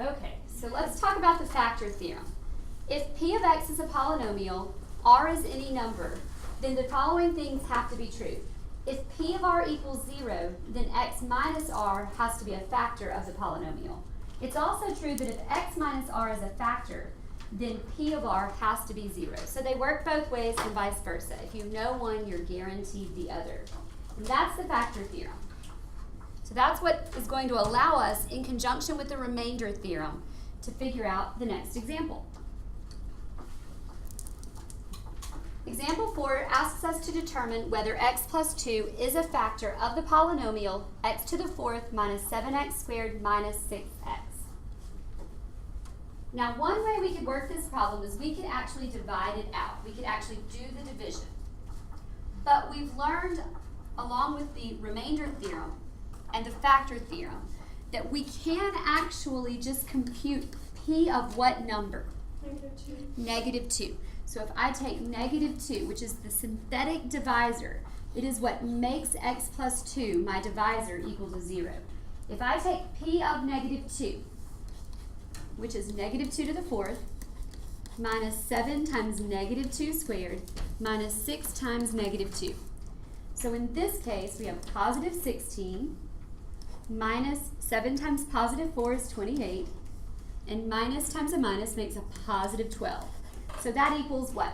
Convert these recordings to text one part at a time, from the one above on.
Okay, so let's talk about the factor theorem. If p of x is a polynomial, r is any number, then the following things have to be true. If p of r equals 0, then x minus r has to be a factor of the polynomial. It's also true that if x minus r is a factor, then p of r has to be 0. So they work both ways and vice versa. If you know one, you're guaranteed the other. And that's the factor theorem. So that's what is going to allow us, in conjunction with the remainder theorem, to figure out the next example. Example 4 asks us to determine whether x plus 2 is a factor of the polynomial x to the 4th minus 7x squared minus 6x. Now, one way we could work this problem is we could actually divide it out. We could actually do the division. But we've learned, along with the remainder theorem and the factor theorem, that we can actually just compute p of what number? Negative 2. So if I take negative 2, which is the synthetic divisor, it is what makes x plus 2, my divisor, equal to 0. If I take p of negative 2, which is negative 2 to the 4th, minus 7 times negative 2 squared, minus 6 times negative 2. So in this case, we have positive 16, minus 7 times positive 4 is 28, and minus times a minus makes a positive 12. So that equals what?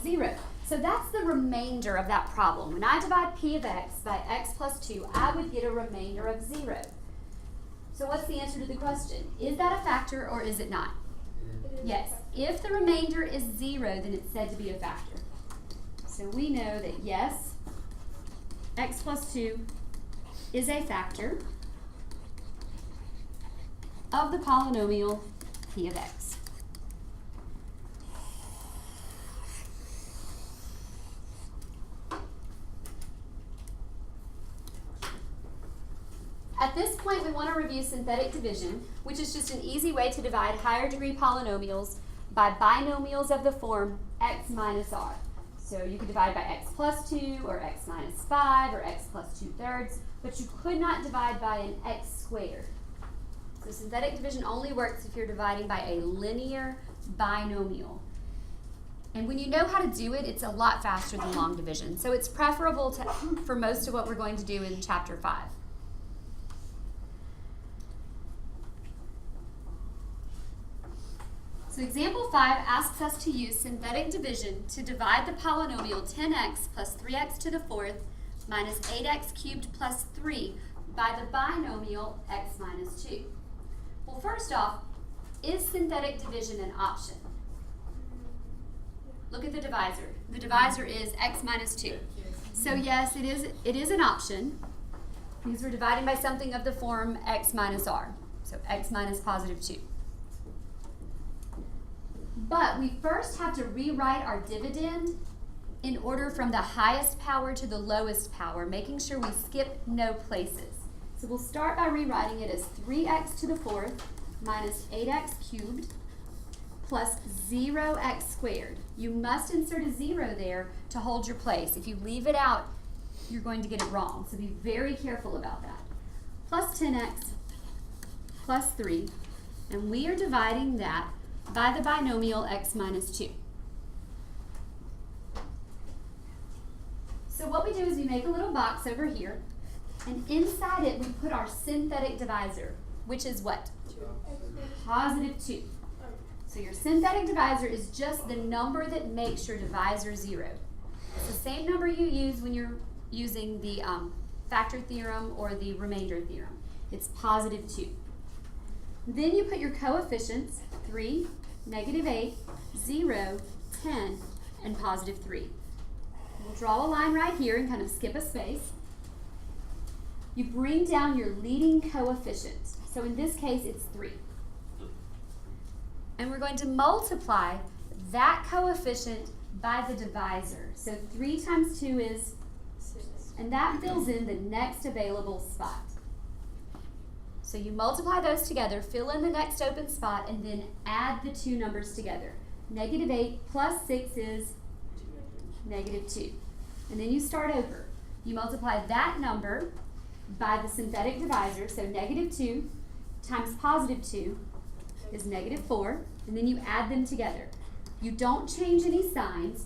0. So that's the remainder of that problem. When I divide p of x by x plus 2, I would get a remainder of 0. So what's the answer to the question? Is that a factor or is it not? Yes. If the remainder is 0, then it's said to be a factor. So we know that yes, x plus 2 is a factor of the polynomial p of x. At this point, we want to review synthetic division, which is just an easy way to divide higher degree polynomials by binomials of the form x minus r. So you could divide by x plus 2, or x minus 5, or x plus 2/3, but you could not divide by an x squared. So synthetic division only works if you're dividing by a linear binomial. And when you know how to do it, it's a lot faster than long division. So it's preferable for most of what we're going to do in chapter 5. So example 5 asks us to use synthetic division to divide the polynomial 10x plus 3x to the 4th minus 8x cubed plus 3 by the binomial x minus 2. Well, first off, is synthetic division an option? Look at the divisor. The divisor is x minus 2. So yes, it is an option because we're dividing by something of the form x minus r. So x minus positive 2. But we first have to rewrite our dividend in order from the highest power to the lowest power, making sure we skip no places. So we'll start by rewriting it as 3x to the 4th minus 8x cubed plus 0x squared. You must insert a 0 there to hold your place. If you leave it out, you're going to get it wrong. So be very careful about that. Plus 10x plus 3, and we are dividing that by the binomial x minus 2. So what we do is we make a little box over here, and inside it we put our synthetic divisor, which is what? Positive 2. So your synthetic divisor is just the number that makes your divisor 0. It's the same number you use when you're using the factor theorem or the remainder theorem. It's positive 2. Then you put your coefficients, 3, negative 8, 0, 10, and positive 3. We'll draw a line right here and kind of skip a space. You bring down your leading coefficient. So in this case, it's 3. And we're going to multiply that coefficient by the divisor. So 3 times 2 is 6. And that fills in the next available spot. So you multiply those together, fill in the next open spot, and then add the two numbers together. Negative 8 plus 6 is negative 2. And then you start over. You multiply that number by the synthetic divisor, so negative 2 times positive 2 is negative 4, and then you add them together. You don't change any signs.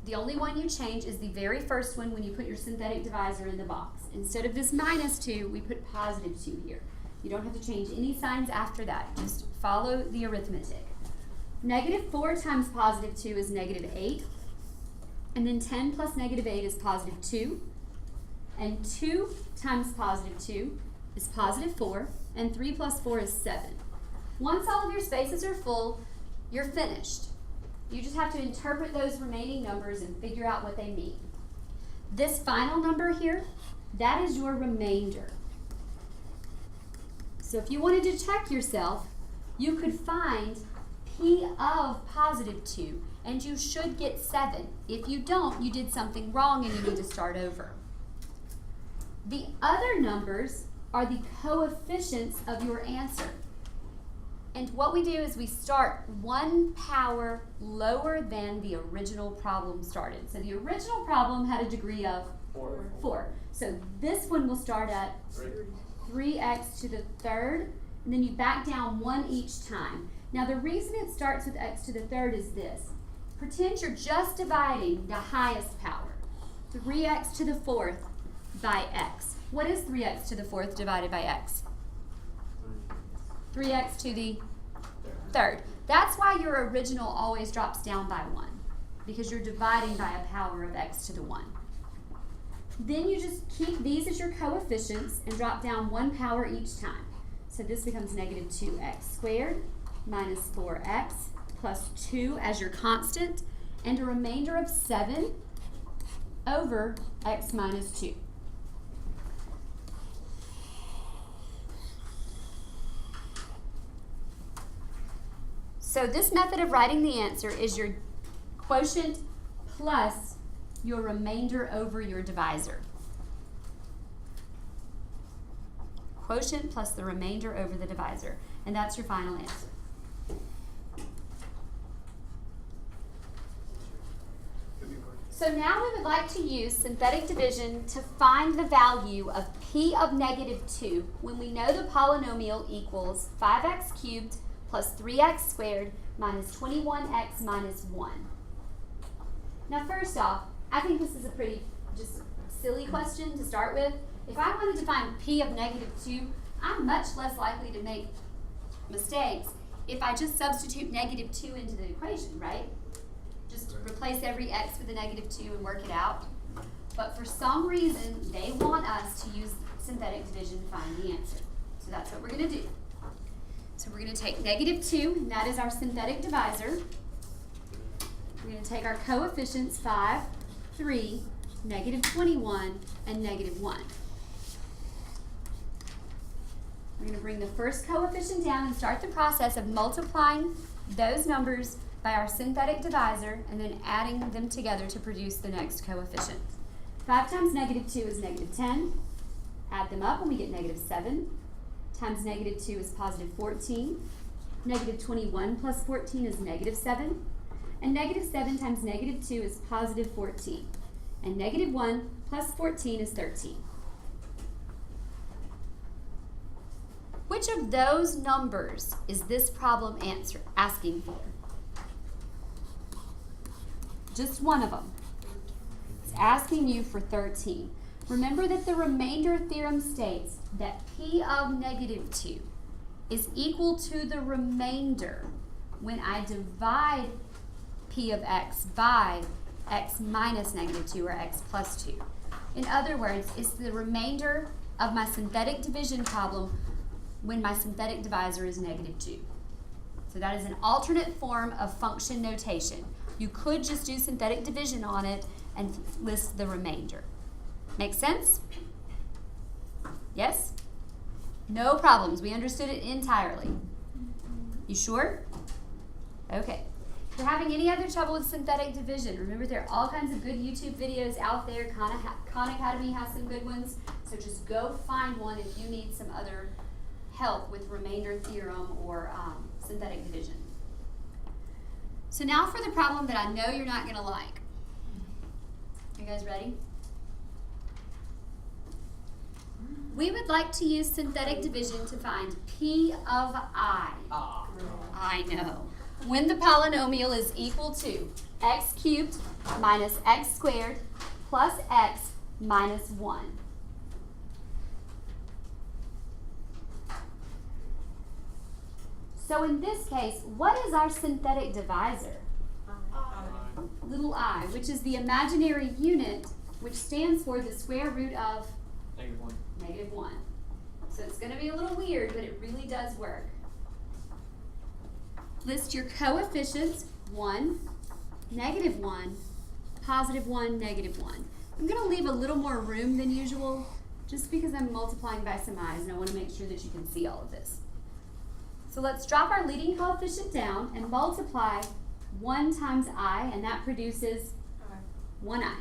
The only one you change is the very first one when you put your synthetic divisor in the box. Instead of this minus 2, we put positive 2 here. You don't have to change any signs after that. Just follow the arithmetic. Negative 4 times positive 2 is negative 8. And then 10 plus negative 8 is positive 2. And 2 times positive 2 is positive 4. And 3 plus 4 is 7. Once all of your spaces are full, you're finished. You just have to interpret those remaining numbers and figure out what they mean. This final number here, that is your remainder. So if you wanted to check yourself, you could find P of positive 2, and you should get 7. If you don't, you did something wrong and you need to start over. The other numbers are the coefficients of your answer. And what we do is we start 1 power lower than the original problem started. So the original problem had a degree of 4. So this one will start at 3x to the third, and then you back down 1 each time. Now the reason it starts with x to the third is this. Pretend you're just dividing the highest power. 3x to the fourth by x. What is 3x to the fourth divided by x? 3x to the third. That's why your original always drops down by 1, because you're dividing by a power of x to the 1. Then you just keep these as your coefficients and drop down 1 power each time. So this becomes negative 2x squared minus 4x plus 2 as your constant, and a remainder of 7 over x minus 2. So this method of writing the answer is your quotient plus your remainder over your divisor. Quotient plus the remainder over the divisor. And that's your final answer. So now we would like to use synthetic division to find the value of p of negative 2 when we know the polynomial equals 5x cubed plus 3x squared minus 21x minus 1. Now first off, I think this is a pretty just silly question to start with. If I wanted to find p of negative 2, I'm much less likely to make mistakes if I just substitute negative 2 into the equation, right? Just replace every x with a negative 2 and work it out. But for some reason, they want us to use synthetic division to find the answer. So that's what we're going to do. So we're going to take negative 2, and that is our synthetic divisor. We're going to take our coefficients 5, 3, negative 21, and negative 1. We're going to bring the first coefficient down and start the process of multiplying those numbers by our synthetic divisor and then adding them together to produce the next coefficient. 5 times negative 2 is negative 10. Add them up and we get negative 7. Times negative 2 is positive 14. Negative 21 plus 14 is negative 7. And negative 7 times negative 2 is positive 14. And negative 1 plus 14 is 13. Which of those numbers is this problem asking for? Just one of them. It's asking you for 13. Remember that the remainder theorem states that p of negative 2 is equal to the remainder when I divide p of x by x minus negative 2 or x plus 2. In other words, it's the remainder of my synthetic division problem when my synthetic divisor is negative 2. So that is an alternate form of function notation. You could just do synthetic division on it and list the remainder. Make sense? Yes? No problems. We understood it entirely. You sure? Okay. If you're having any other trouble with synthetic division, remember there are all kinds of good YouTube videos out there. Khan Academy has some good ones. So just go find one if you need some other help with remainder theorem or synthetic division. So now for the problem that I know you're not going to like. You guys ready? We would like to use synthetic division to find P of I. I know. When the polynomial is equal to x cubed minus x squared plus x minus 1. So in this case, what is our synthetic divisor? Little I, which is the imaginary unit, which stands for the square root of negative 1. So it's going to be a little weird, but it really does work. List your coefficients, 1, negative 1, positive 1, negative 1. I'm going to leave a little more room than usual, just because I'm multiplying by some i's, and I want to make sure that you can see all of this. So let's drop our leading coefficient down and multiply 1 times I, and that produces 1i.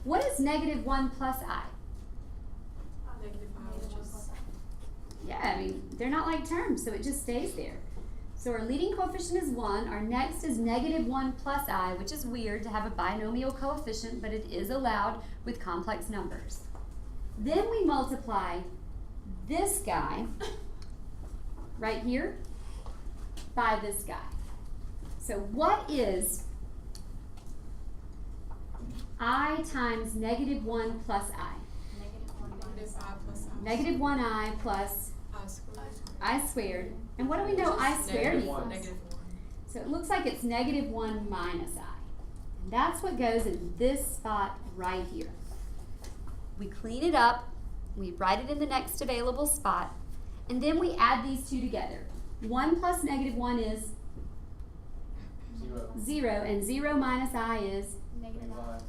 What is negative 1 plus I? Yeah, I mean, they're not like terms, so it just stays there. So our leading coefficient is 1. Our next is negative 1 plus I, which is weird to have a binomial coefficient, but it is allowed with complex numbers. Then we multiply this guy right here by this guy. So what is I times negative 1 plus I? Negative 1i plus I squared. And what do we know I squared equals? So it looks like it's negative 1 minus I. And that's what goes in this spot right here. We clean it up, we write it in the next available spot, and then we add these two together. 1 plus negative 1 is 0, and 0 minus I is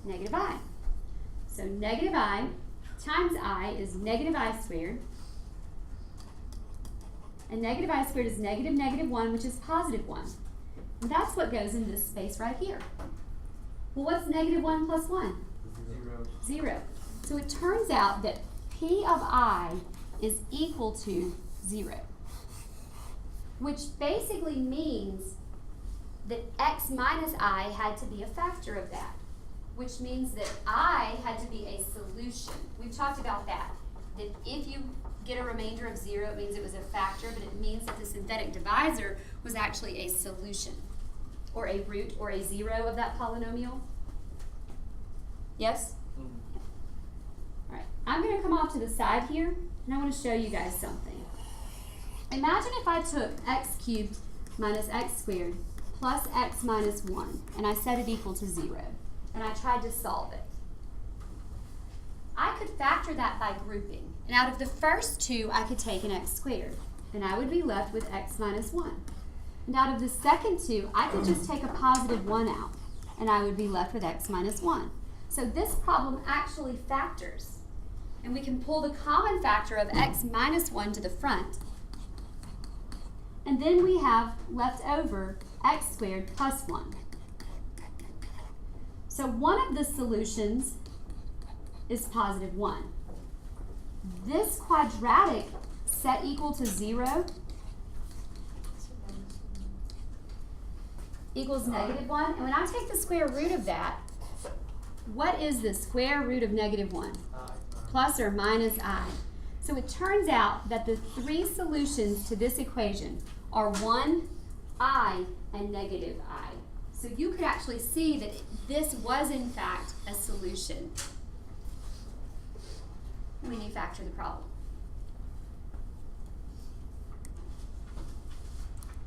negative I. So negative I times I is negative I squared. And negative I squared is negative negative 1, which is positive 1. And that's what goes in this space right here. Well, what's negative 1 plus 1? 0. So it turns out that P of I is equal to 0. Which basically means that x minus I had to be a factor of that. Which means that I had to be a solution. We've talked about that. That if you get a remainder of 0, it means it was a factor, but it means that the synthetic divisor was actually a solution, or a root, or a 0 of that polynomial. Yes? All right, I'm going to come off to the side here, and I want to show you guys something. Imagine if I took x cubed minus x squared plus x minus 1, and I set it equal to 0, and I tried to solve it. I could factor that by grouping. And out of the first two, I could take an x squared. And I would be left with x minus 1. And out of the second two, I could just take a positive 1 out. And I would be left with x minus 1. So this problem actually factors. And we can pull the common factor of x minus 1 to the front. And then we have left over x squared plus 1. So one of the solutions is positive 1. This quadratic set equal to 0 equals negative 1. And when I take the square root of that, what is the square root of negative 1? Plus or minus I. So it turns out that the three solutions to this equation are 1, I, and negative I. So you could actually see that this was in fact a solution when you factor the problem.